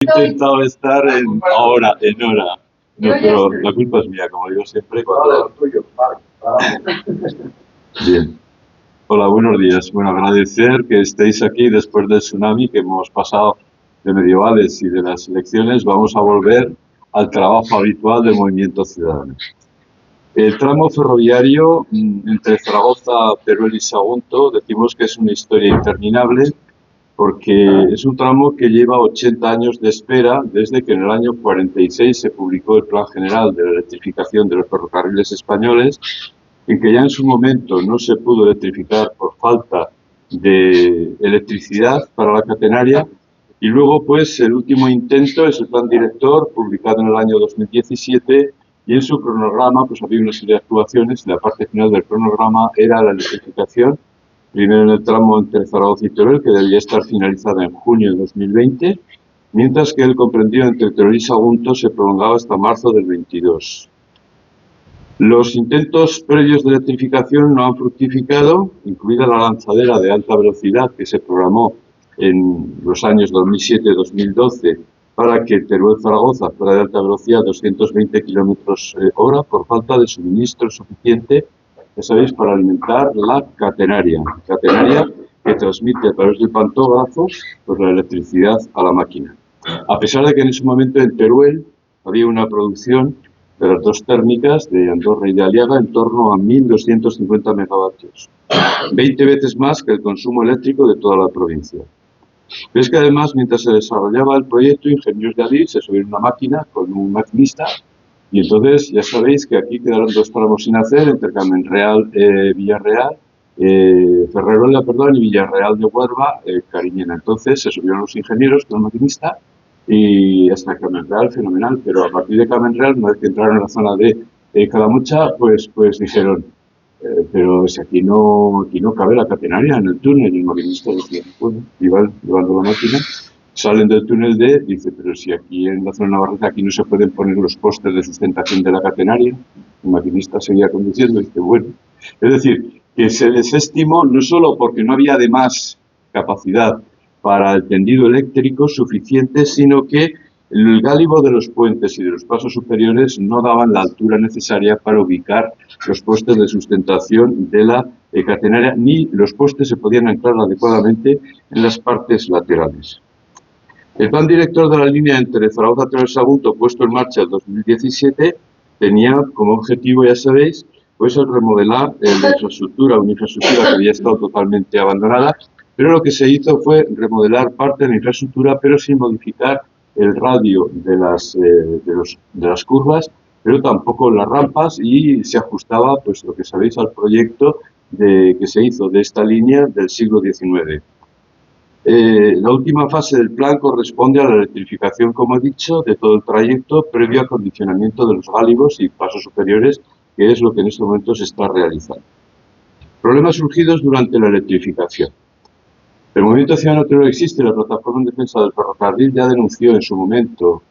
He intentado estar en hora. No, pero la culpa es mía, como digo siempre. Bien. Hola, buenos días. Bueno, agradecer que estéis aquí después del tsunami que hemos pasado de medievales y de las elecciones. Vamos a volver al trabajo habitual del movimiento ciudadano. El tramo ferroviario entre Zaragoza, Teruel y Sagunto, decimos que es una historia interminable porque es un tramo que lleva 80 años de espera desde que en el año 46 se publicó el Plan General de la Electrificación de los Ferrocarriles Españoles, en que ya en su momento no se pudo electrificar por falta de electricidad para la catenaria, y luego pues el último intento es el Plan Director, publicado en el año 2017, y en su cronograma pues había una serie de actuaciones, y la parte final del cronograma era la electrificación, primero en el tramo entre Zaragoza y Teruel, que debía estar finalizada en junio de 2020, mientras que el comprendido entre Teruel y Sagunto se prolongaba hasta marzo del 22. Los intentos previos de electrificación no han fructificado, incluida la lanzadera de alta velocidad que se programó en los años 2007-2012 para que Teruel-Zaragoza fuera de alta velocidad 220 km/h por falta de suministro suficiente, ya sabéis, para alimentar la catenaria que transmite a través del pantógrafo pues, la electricidad a la máquina. A pesar de que en ese momento en Teruel había una producción de las dos térmicas de Andorra y de Aliaga en torno a 1.250 megavatios, 20 veces más que el consumo eléctrico de toda la provincia. Pero es que además, mientras se desarrollaba el proyecto, ingenieros de Adif se subieron a una máquina con un maquinista, y entonces ya sabéis que aquí quedaron dos tramos sin hacer, entre Camenreal, Villarreal, Ferreruela, perdón, y Villarreal de Huerva, Cariñena. Entonces se subieron los ingenieros con el maquinista, y hasta Camenreal, fenomenal, pero a partir de Camenreal, una vez que entraron en la zona de Calamucha, pues dijeron, pero si aquí no cabe la catenaria en el túnel, y el maquinista decía, bueno, iban llevando la máquina, salen del túnel D, dice, pero si aquí en la zona Navarrete aquí no se pueden poner los postes de sustentación de la catenaria, el maquinista seguía conduciendo y dice, bueno, es decir, que se desestimó no solo porque no había además capacidad para el tendido eléctrico suficiente, sino que el gálibo de los puentes y de los pasos superiores no daban la altura necesaria para ubicar los postes de sustentación de la catenaria, ni los postes se podían anclar adecuadamente en las partes laterales. El plan director de la línea entre Zaragoza y Sagunto, puesto en marcha en 2017, tenía como objetivo, ya sabéis, pues el remodelar la infraestructura, una infraestructura que había estado totalmente abandonada, pero lo que se hizo fue remodelar parte de la infraestructura, pero sin modificar el radio de las curvas, pero tampoco las rampas, y se ajustaba, pues lo que sabéis, al proyecto que se hizo de esta línea del siglo XIX. La última fase del plan corresponde a la electrificación, como he dicho, de todo el trayecto previo acondicionamiento de los gálibos y pasos superiores, que es lo que en este momento se está realizando. Problemas surgidos durante la electrificación. El Movimiento Ciudadano Teruel existe, la Plataforma en Defensa del Ferrocarril ya denunció en su momento,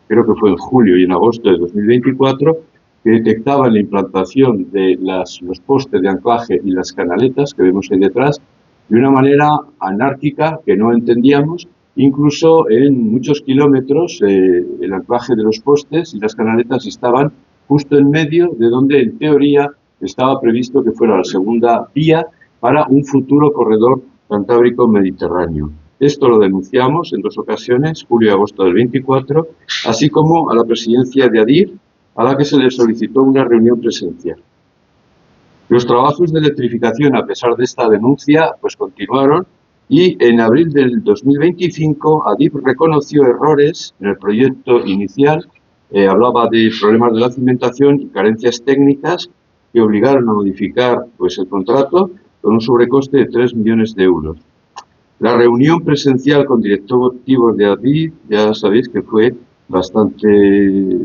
creo que fue en julio y en agosto de 2024, que detectaban la implantación de los postes de anclaje y las canaletas que vemos ahí detrás de una manera anárquica que no entendíamos. Incluso en muchos kilómetros el anclaje de los postes y las canaletas estaban justo en medio de donde en teoría estaba previsto que fuera la segunda vía para un futuro corredor cantábrico-mediterráneo. Esto lo denunciamos en dos ocasiones, julio y agosto del 24, así como a la presidencia de Adif, a la que se le solicitó una reunión presencial. Los trabajos de electrificación, a pesar de esta denuncia, pues continuaron, y en abril del 2025 Adif reconoció errores en el proyecto inicial, hablaba de problemas de la cimentación y carencias técnicas que obligaron a modificar pues, el contrato con un sobrecoste de 3 millones de euros. La reunión presencial con directivos de Adif, ya sabéis que fue bastante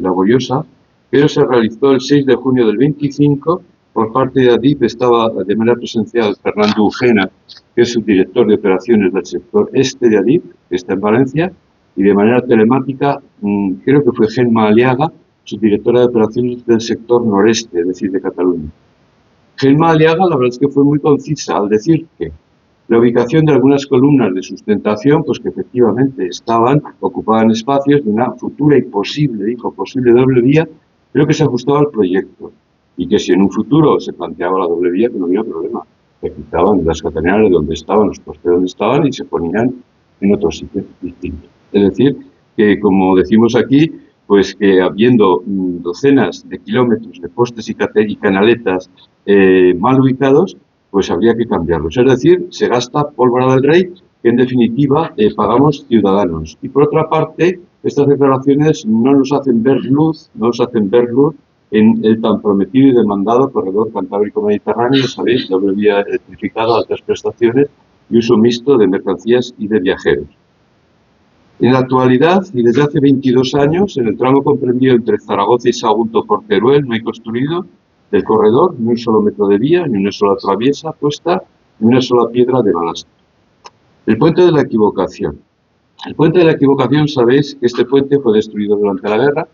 laboriosa, pero se realizó el 6 de junio del 25. Por parte de Adif estaba de manera presencial Fernando Ujena, que es subdirector de operaciones del sector este de Adif, que está en Valencia, y de manera telemática, creo que fue Gemma Aliaga, subdirectora de operaciones del sector noreste, es decir, de Cataluña. Gemma Aliaga, la verdad es que fue muy concisa al decir que La ubicación de algunas columnas de sustentación, pues que efectivamente ocupaban espacios de una futura y posible doble vía, pero que se ajustaba al proyecto. Y que si en un futuro se planteaba la doble vía, que no había problema. Se quitaban las catenares donde estaban, los postes donde estaban y se ponían en otro sitio distinto. Es decir, que como decimos aquí, pues que habiendo docenas de kilómetros de postes y canaletas mal ubicados, pues habría que cambiarlos. Es decir, se gasta pólvora del rey, que en definitiva pagamos ciudadanos. Y por otra parte, estas declaraciones no nos hacen ver luz, en el tan prometido y demandado corredor cantábrico-mediterráneo, sabéis, doble vía electrificada, altas prestaciones y uso mixto de mercancías y de viajeros. En la actualidad, y desde hace 22 años, en el tramo comprendido entre Zaragoza y Sagunto por Teruel, no hay construido del corredor ni un solo metro de vía, ni una sola traviesa puesta, ni una sola piedra de balastro. El puente de la equivocación. El puente de la equivocación, sabéis que este puente fue destruido durante la guerra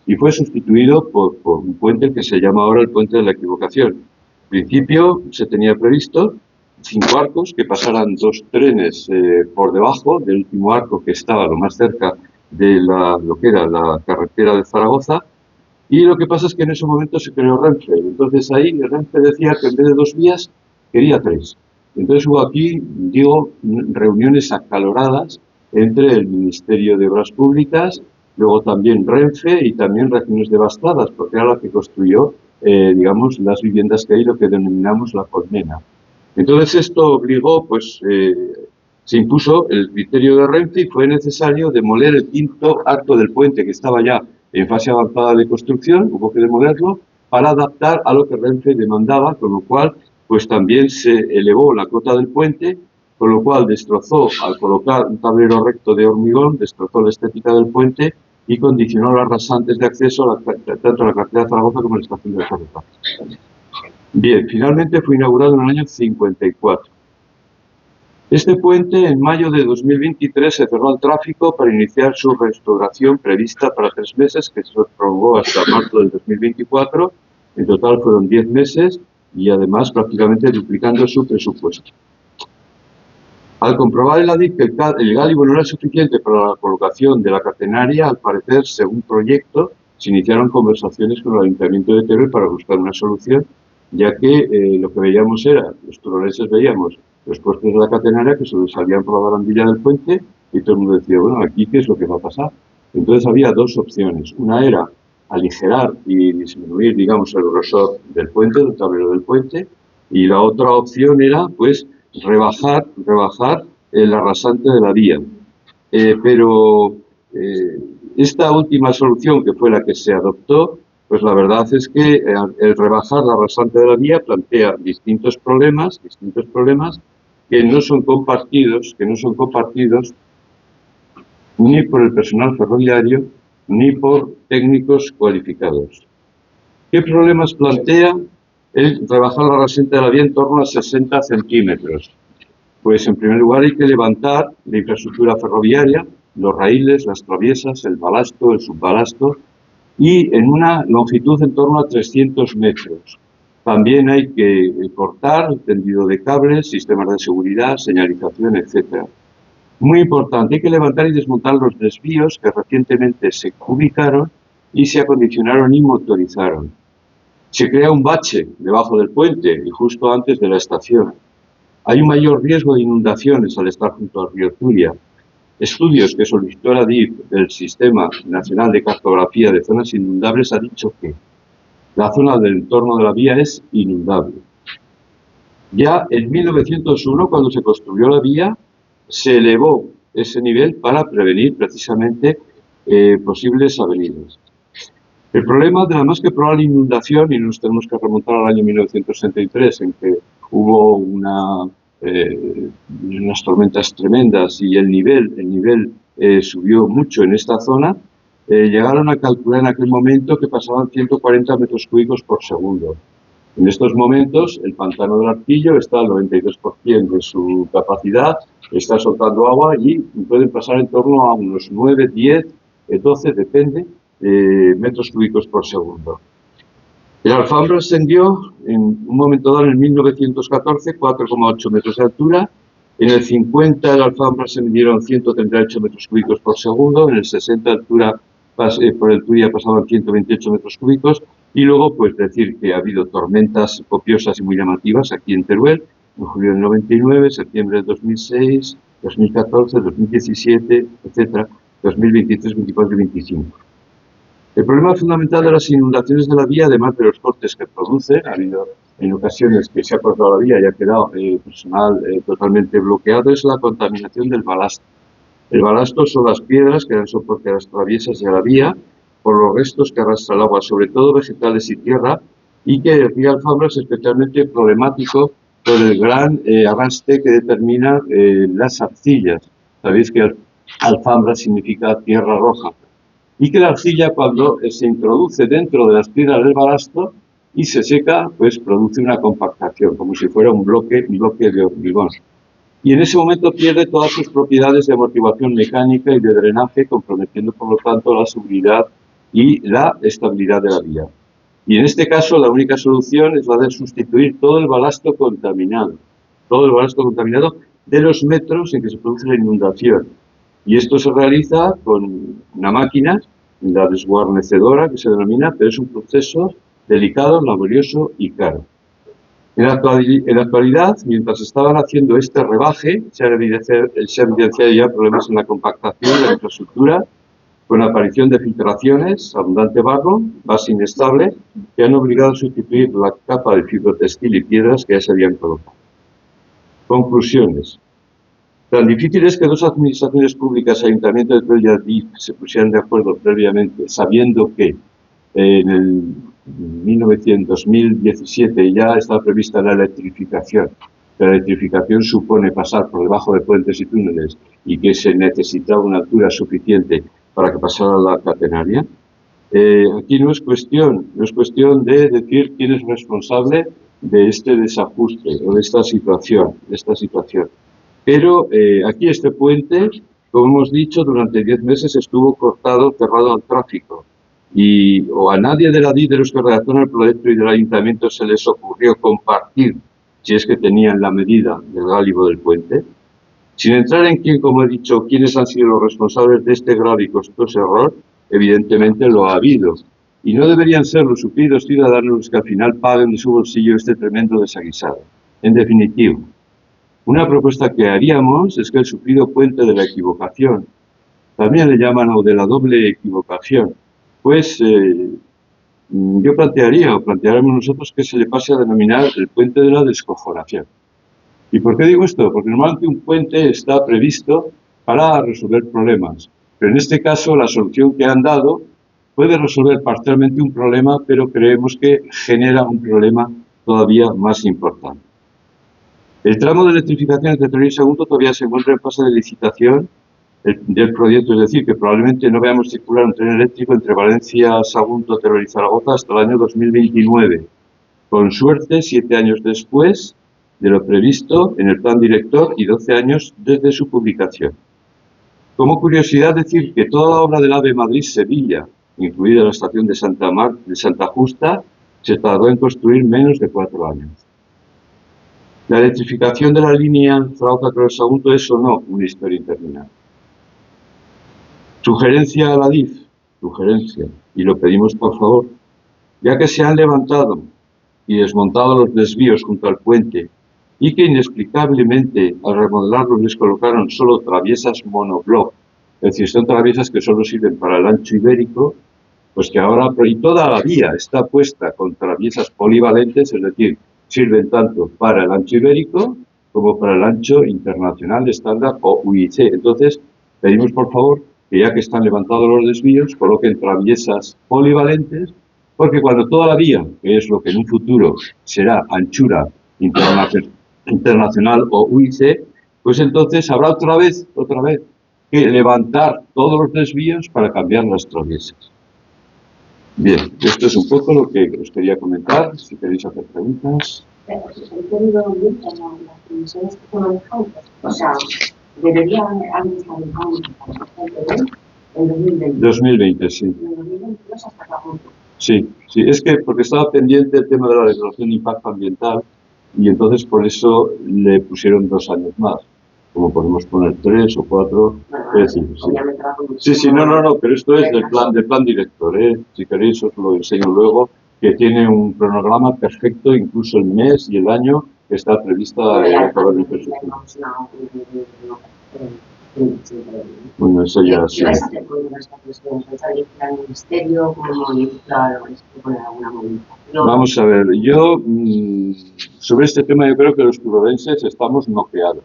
y fue sustituido por un puente que se llama ahora el puente de la equivocación. En principio se tenía previsto 5 arcos, que pasaran 2 trenes por debajo del último arco que estaba lo más cerca de lo que era la carretera de Zaragoza, y lo que pasa es que en ese momento se creó Renfe. Entonces ahí Renfe decía que en vez de 2 vías quería 3. Entonces hubo aquí, reuniones acaloradas entre el Ministerio de Obras Públicas, luego también Renfe y también regiones devastadas, porque era la que construyó, digamos, las viviendas que hay, lo que denominamos la colmena. Entonces esto obligó, pues, se impuso el criterio de Renfe y fue necesario demoler el 5º arco del puente que estaba ya en fase avanzada de construcción, hubo que demolerlo para adaptar a lo que Renfe demandaba, con lo cual pues también se elevó la cota del puente, con lo cual destrozó, al colocar un tablero recto de hormigón, destrozó la estética del puente y condicionó las rasantes de acceso tanto a la carretera de Zaragoza como a la estación de Zaragoza. Bien, finalmente fue inaugurado en el año 54. Este puente, en mayo de 2023, se cerró al tráfico para iniciar su restauración prevista para 3 meses, que se prolongó hasta marzo del 2024. En total fueron 10 meses y además prácticamente duplicando su presupuesto. Al comprobar el ADIF que el gálibo no era suficiente para la colocación de la catenaria, al parecer, según proyecto, se iniciaron conversaciones con el Ayuntamiento de Teruel para buscar una solución, ya que lo que veíamos era, los turolenses veíamos los postes de la catenaria que sobresalían por la barandilla del puente y todo el mundo decía, bueno, aquí ¿qué es lo que va a pasar? Entonces había 2 opciones. Una era aligerar y disminuir, digamos, el grosor del puente, del tablero del puente, y la otra opción era, pues, rebajar la rasante de la vía. Pero esta última solución, que fue la que se adoptó, pues la verdad es que el rebajar la rasante de la vía plantea distintos problemas que no son compartidos ni por el personal ferroviario ni por técnicos cualificados. ¿Qué problemas plantea el rebajar la rasante de la vía en torno a 60 centímetros? Pues en primer lugar hay que levantar la infraestructura ferroviaria, los raíles, las traviesas, el balasto, el subbalasto, y en una longitud en torno a 300 metros. También hay que cortar el tendido de cables, sistemas de seguridad, señalización, etc. Muy importante, hay que levantar y desmontar los desvíos que recientemente se ubicaron y se acondicionaron y motorizaron. Se crea un bache debajo del puente y justo antes de la estación. Hay un mayor riesgo de inundaciones al estar junto al río Turia. Estudios que solicitó la DIF del Sistema Nacional de Cartografía de Zonas Inundables ha dicho que la zona del entorno de la vía es inundable. Ya en 1901, cuando se construyó la vía, se elevó ese nivel para prevenir precisamente posibles avenidas. El problema de la más que probable inundación, y nos tenemos que remontar al año 1963, en que hubo unas tormentas tremendas y el nivel subió mucho en esta zona, llegaron a calcular en aquel momento que pasaban 140 metros cúbicos por segundo. En estos momentos, el pantano del Arquillo está al 92% de su capacidad, está soltando agua y pueden pasar en torno a unos 9, 10, 12, depende, metros cúbicos por segundo. El Alfambra ascendió en un momento dado, en 1914, 4,8 metros de altura, En el 50 el Alfambra se midieron 138 metros cúbicos por segundo, en el 60 altura por el Turia pasaban 128 metros cúbicos, y luego pues decir que ha habido tormentas copiosas y muy llamativas aquí en Teruel, en julio del 99, septiembre del 2006, 2014, 2017, etcétera, 2023, 24 y 25. El problema fundamental de las inundaciones de la vía, además de los cortes que produce, ha habido en ocasiones que se ha cortado la vía y ha quedado personal totalmente bloqueado, es la contaminación del balasto. El balasto son las piedras que dan soporte a las traviesas y a la vía, por los restos que arrastra el agua, sobre todo vegetales y tierra, y que el río Alfambra es especialmente problemático por el gran arrastre que determina las arcillas. Sabéis que Alfambra significa tierra roja. Y que la arcilla, cuando se introduce dentro de las piedras del balasto y se seca, pues produce una compactación, como si fuera un bloque de hormigón. Y en ese momento pierde todas sus propiedades de amortiguación mecánica y de drenaje, comprometiendo por lo tanto la seguridad y la estabilidad de la vía. Y en este caso la única solución es la de sustituir todo el balasto contaminado de los metros en que se produce la inundación. Y esto se realiza con una máquina, la desguarnecedora que se denomina, pero es un proceso delicado, laborioso y caro. En la actualidad, mientras estaban haciendo este rebaje, se han evidenciado ya problemas en la compactación de la infraestructura, con la aparición de filtraciones, abundante barro, base inestable, que han obligado a sustituir la capa de fibrotextil y piedras que ya se habían colocado. Conclusiones. Tan difícil es que dos administraciones públicas, Ayuntamiento de Teruel y Adif, se pusieran de acuerdo previamente, sabiendo que en el 2017 ya estaba prevista la electrificación. La electrificación supone pasar por debajo de puentes y túneles y que se necesitaba una altura suficiente para que pasara la catenaria. Aquí no es cuestión de decir quién es responsable de este desajuste o de esta situación. Pero aquí este puente, como hemos dicho, durante 10 meses estuvo cortado, cerrado al tráfico. Y o a nadie de la DIF, de los que redactaron el proyecto y del ayuntamiento, se les ocurrió compartir, si es que tenían la medida del gálibo del puente. Sin entrar en quién, como he dicho, quiénes han sido los responsables de este grave y costoso error, evidentemente lo ha habido. Y no deberían ser los sufridos ciudadanos los que al final paguen de su bolsillo este tremendo desaguisado. En definitiva, una propuesta que haríamos es que el sufrido puente de la equivocación, también le llaman o de la doble equivocación, pues yo plantearemos nosotros que se le pase a denominar el puente de la descojonación. ¿Y por qué digo esto? Porque normalmente un puente está previsto para resolver problemas, pero en este caso la solución que han dado puede resolver parcialmente un problema, pero creemos que genera un problema todavía más importante. El tramo de electrificación entre Teruel y Sagunto todavía se encuentra en fase de licitación del proyecto, es decir, que probablemente no veamos circular un tren eléctrico entre Valencia, Sagunto, Teruel y Zaragoza hasta el año 2029. Con suerte, 7 años después de lo previsto en el plan director y 12 años desde su publicación. Como curiosidad decir que toda la obra del AVE Madrid-Sevilla, incluida la estación de Santa Justa, se tardó en construir menos de 4 años. La electrificación de la línea Zaragoza-Sagunto es o no una historia interminable. Sugerencia a la DIF, y lo pedimos por favor, ya que se han levantado y desmontado los desvíos junto al puente y que inexplicablemente al remodelarlos les colocaron solo traviesas monobloc, es decir, son traviesas que solo sirven para el ancho ibérico, pues que ahora, y toda la vía está puesta con traviesas polivalentes, es decir, sirven tanto para el ancho ibérico como para el ancho internacional estándar o UIC. Entonces, pedimos por favor que ya que están levantados los desvíos, coloquen traviesas polivalentes, porque cuando toda la vía, que es lo que en un futuro será anchura internacional o UIC, pues entonces habrá otra vez que levantar todos los desvíos para cambiar las traviesas. Bien, esto es un poco lo que os quería comentar. Si queréis hacer preguntas. O sea, debería haber estado en 2020. 2020, sí. En 2022 hasta acabó. Sí, es que porque estaba pendiente el tema de la declaración de impacto ambiental y entonces por eso le pusieron 2 años más. como podemos poner 3 o 4, Bueno, es decir, sí. obviamente va con muchísimo. Sí, no, pero esto es del plan director, si queréis os lo enseño luego, que tiene un cronograma perfecto, incluso el mes y el año que está prevista acabar el presupuesto. Bueno, eso ya sí. ¿Qué vais a hacer con esta cuestión? ¿Vais a dirigir al ministerio? ¿Cómo modificar o vais a poner alguna modificación? Vamos a ver, yo sobre este tema yo creo que los turolenses estamos noqueados.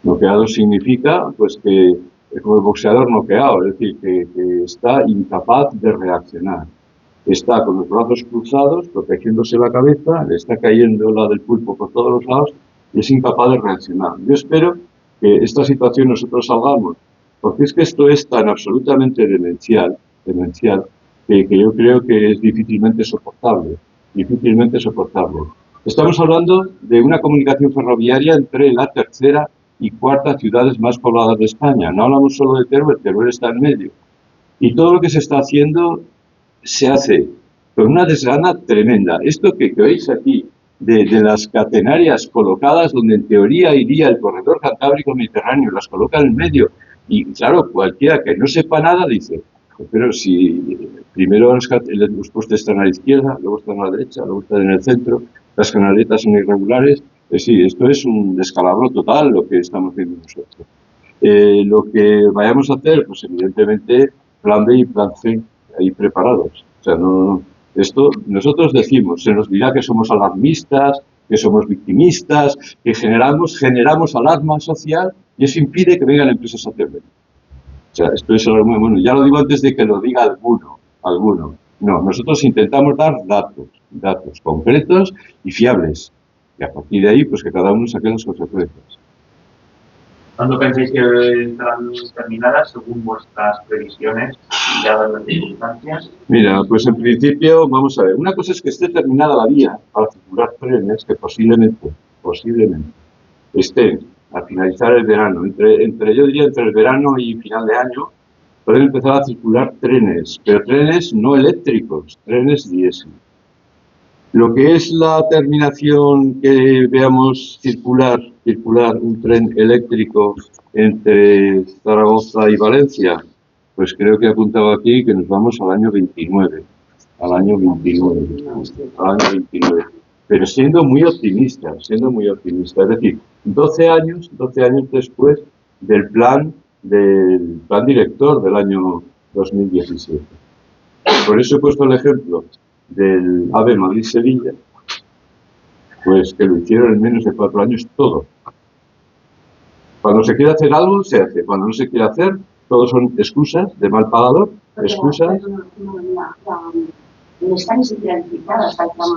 Noqueados significa pues que como el boxeador noqueado, es decir, que está incapaz de reaccionar. Está con los brazos cruzados, protegiéndose la cabeza, le está cayendo la del pulpo por todos los lados y es incapaz de reaccionar. Yo espero que esta situación nosotros salgamos, porque es que esto es tan absolutamente demencial, que yo creo que es difícilmente soportable. Estamos hablando de una comunicación ferroviaria entre la tercera y cuarta ciudades más pobladas de España. No hablamos solo de Teruel está en medio. Y todo lo que se está haciendo se hace con una desgana tremenda. Esto que oís aquí, de las catenarias colocadas donde en teoría iría el corredor cantábrico mediterráneo, las coloca en el medio. Y claro, cualquiera que no sepa nada dice, pero si primero los postes están a la izquierda, luego están a la derecha, luego están en el centro, las canaletas son irregulares. Sí, esto es un descalabro total lo que estamos viendo nosotros. Lo que vayamos a hacer, pues evidentemente, plan B y plan C ahí preparados. O sea, esto nosotros decimos, se nos dirá que somos alarmistas, que somos victimistas, que generamos alarma social y eso impide que vengan empresas a hacerlo. O sea, esto es algo muy bueno. Ya lo digo antes de que lo diga alguno. No, nosotros intentamos dar datos concretos y fiables. Y a partir de ahí, pues que cada uno saque las consecuencias. ¿Cuándo pensáis que estarán terminadas según vuestras previsiones, dadas las circunstancias? Mira, pues en principio, vamos a ver, una cosa es que esté terminada la vía para circular trenes que posiblemente estén a finalizar el verano, yo diría entre el verano y final de año, pueden empezar a circular trenes, pero trenes no eléctricos, trenes diésel. Lo que es la terminación que veamos circular un tren eléctrico entre Zaragoza y Valencia, pues creo que he apuntado aquí que nos vamos al año 29. Pero siendo muy optimista, es decir, 12 años después del plan director del año 2017. Por eso he puesto el ejemplo del AVE Madrid-Sevilla, pues que lo hicieron en menos de 4 años todo. Cuando se quiere hacer algo, se hace. Cuando no se quiere hacer, todo son excusas de mal pagador, excusas. No está ni siquiera edificada hasta el tramo